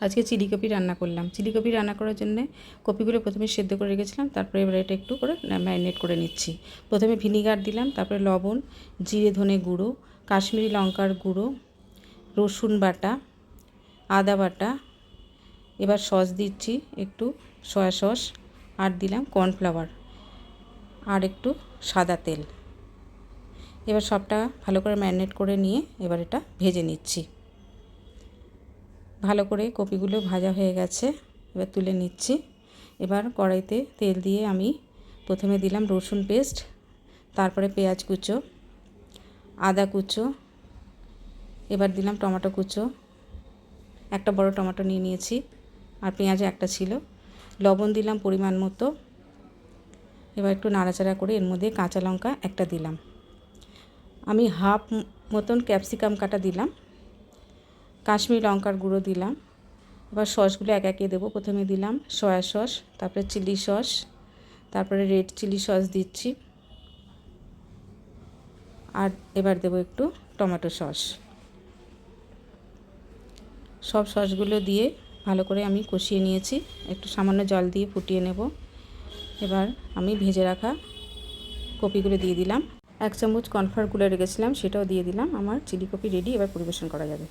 আজকে chilli copy রান্না করলাম। চিলি কপি রান্না করার জন্য কপিগুলো প্রথমে সেদ্ধ করে রেখেছিলাম, তারপরে এবার এটা একটু করে ম্যারিনেট করে নিচ্ছি। প্রথমে ভিনিগার দিলাম, তারপরে লবণ, জিরে ধনে গুঁড়ো, কাশ্মীরি লঙ্কার গুঁড়ো, রসুন বাটা, আদা বাটা, এবার সস দিচ্ছি একটু সয়া সস, আর দিলাম কর্নফ্লাওয়ার আর একটু সাদা তেল। এবার সবটা ভালো করে ম্যারিনেট করে নিয়ে এবার এটা ভেজে নিচ্ছি। ভালো করে কপিগুলো ভাজা হয়ে গেছে, এবার তুলে নিচ্ছি। এবার কড়াইতে তেল দিয়ে আমি প্রথমে দিলাম রসুন পেস্ট, তারপরে পেঁয়াজ কুচো, আদা কুচো, এবার দিলাম টমেটো কুচো, একটা বড় টমেটো নিয়ে নিয়েছি, আর পেঁয়াজ একটা ছিল, লবণ দিলাম পরিমাণ মতো। এবার একটু নাড়াচাড়া করে এর মধ্যে কাঁচা লঙ্কা একটা দিলাম, আমি হাফ মতন ক্যাপসিকাম কাটা দিলাম, কাশ্মীরি লঙ্কার গুঁড়ো দিলাম। এবার সসগুলো এক একে দেবো। প্রথমে দিলাম সয়া সস, তারপরে চিলি সস, তারপরে রেড চিলি সস দিচ্ছি, আর এবার দেবো একটু টমেটো সস। সব সসগুলো দিয়ে ভালো করে আমি কষিয়ে নিয়েছি, একটু সামান্য জল দিয়ে ফুটিয়ে নেব। এবার আমি ভেজে রাখা কপিগুলো দিয়ে দিলাম, 1 চামচ কর্নফ্লাওয়ার গুলে রেখেছিলাম সেটাও দিয়ে দিলাম। আমার চিলি কপি রেডি, এবার পরিবেশন করা যাবে।